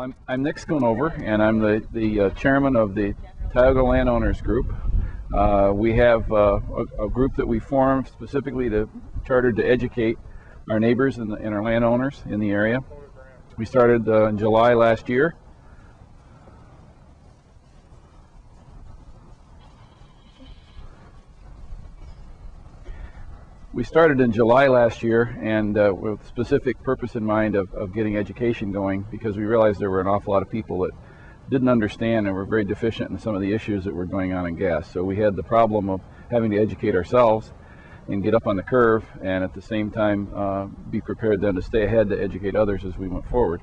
I'm Nick Schoonover, and I'm the chairman of the Tioga Landowners Group. We have a group that we formed specifically chartered to educate our neighbors and our landowners in the area. We started in July last year. We started in July last year, and with specific purpose in mind of getting education going, because we realized there were an awful lot of people that didn't understand and were very deficient in some of the issues that were going on in gas. So we had the problem of having to educate ourselves and get up on the curve, and at the same time be prepared then to stay ahead to educate others as we went forward.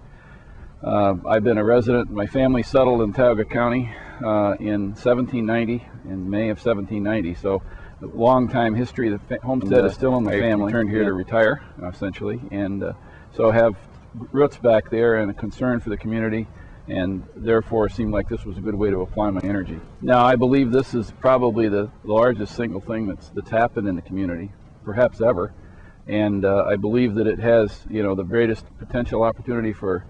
I've been a resident. My family settled in Tioga County in 1790, in May of 1790. So long time history. The homestead is still in the family. I returned here to retire, essentially, and so have roots back there and a concern for the community, and therefore seemed like this was a good way to apply my energy. Now, I believe this is probably the largest single thing that's happened in the community, perhaps ever, and I believe that it has, the greatest potential opportunity for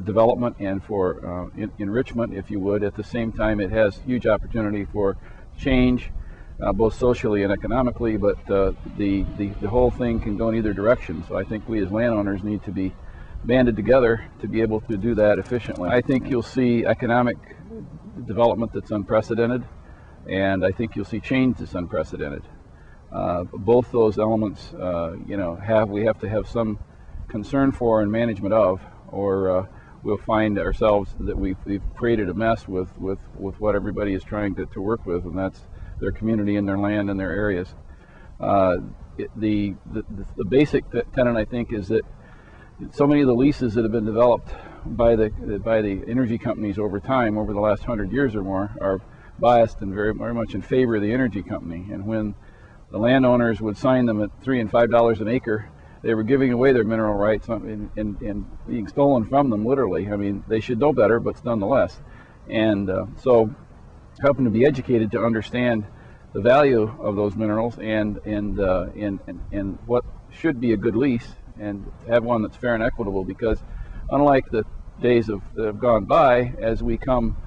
development and for enrichment, if you would. At the same time, it has huge opportunity for change, both socially and economically, but the whole thing can go in either direction. So I think we as landowners need to be banded together to be able to do that efficiently. I think you'll see economic development that's unprecedented, and I think you'll see change that's unprecedented. Both those elements, we have to have some concern for and management of, or we'll find ourselves that we've created a mess with what everybody is trying to work with, and that's their community and their land and their areas. The basic tenet, I think, is that so many of the leases that have been developed by the energy companies over time, over the last 100 years or more, are biased and very much in favor of the energy company. And when the landowners would sign them at $3 and $5 an acre, they were giving away their mineral rights and being stolen from them, literally. I mean, they should know better, but nonetheless. And so helping to be educated to understand the value of those minerals and what should be a good lease, and have one that's fair and equitable, because unlike the days that have gone by, as we come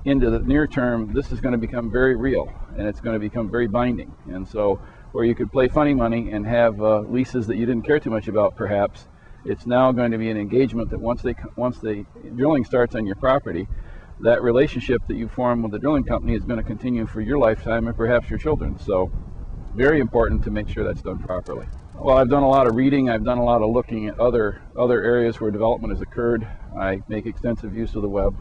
into the near term, this is going to become very real, and it's going to become very binding. And so where you could play funny money and have leases that you didn't care too much about, perhaps, it's now going to be an engagement that once the drilling starts on your property, that relationship that you form with the drilling company is going to continue for your lifetime and perhaps your children. So very important to make sure that's done properly. Well, I've done a lot of reading. I've done a lot of looking at other areas where development has occurred. I make extensive use of the web,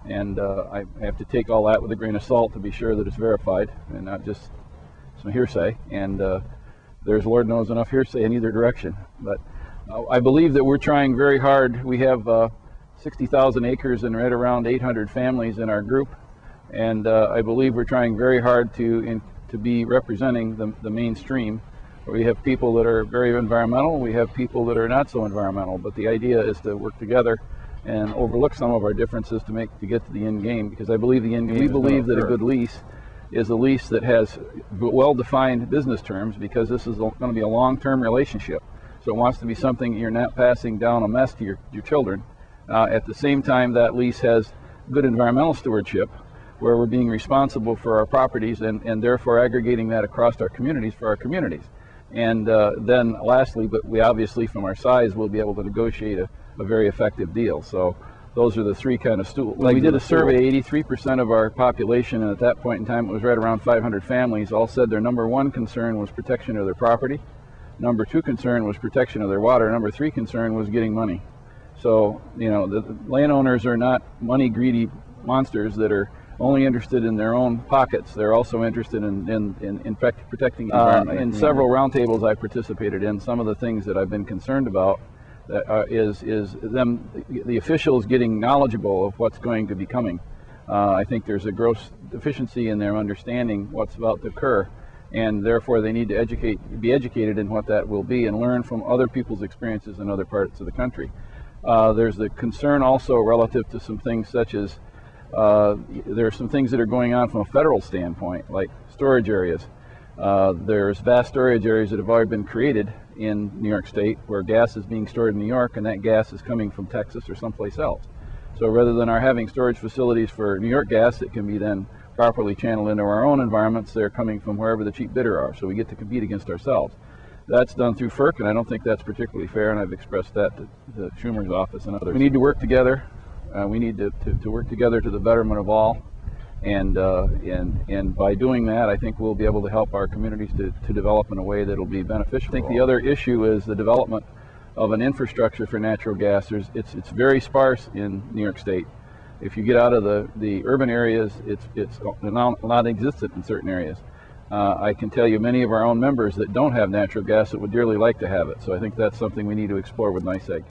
and I have to take all that with a grain of salt to be sure that it's verified and not just some hearsay. And there's, Lord knows, enough hearsay in either direction. But I believe that we're trying very hard. We have 60,000 acres and right around 800 families in our group, and I believe we're trying very hard to be representing the mainstream. We have people that are very environmental, we have people that are not so environmental, but the idea is to work together and overlook some of our differences to get to the end game, because I believe the end game, we believe that a good lease is a lease that has well-defined business terms, because this is going to be a long-term relationship. So it wants to be something you're not passing down a mess to your children. At the same time, that lease has good environmental stewardship, where we're being responsible for our properties and therefore aggregating that across our communities for our communities. And then lastly, but we obviously from our size will be able to negotiate a very effective deal. So those are the three kind of stools. We did a survey. 83% of our population, and at that point in time it was right around 500 families, all said their number one concern was protection of their property. Number two concern was protection of their water. Number three concern was getting money. So, the landowners are not money greedy monsters that are only interested in their own pockets. They're also interested in protecting the environment. In several roundtables I participated in, some of the things that I've been concerned about is the officials getting knowledgeable of what's going to be coming. I think there's a gross deficiency in their understanding what's about to occur, and therefore they need to be educated in what that will be and learn from other people's experiences in other parts of the country. There's the concern also relative to some things such as there are some things that are going on from a federal standpoint, like storage areas. There's vast storage areas that have already been created in New York State where gas is being stored in New York and that gas is coming from Texas or someplace else. So rather than our having storage facilities for New York gas that can be then properly channeled into our own environments, they're coming from wherever the cheap bidder are, so we get to compete against ourselves. That's done through FERC, and I don't think that's particularly fair, and I've expressed that to Schumer's office and others. We need to work together. We need to work together to the betterment of all, and by doing that, I think we'll be able to help our communities to develop in a way that will be beneficial. I think the other issue is the development of an infrastructure for natural gas. It's very sparse in New York State. If you get out of the urban areas, it's non-existent in certain areas. I can tell you many of our own members that don't have natural gas that would dearly like to have it. So I think that's something we need to explore with NYSEG.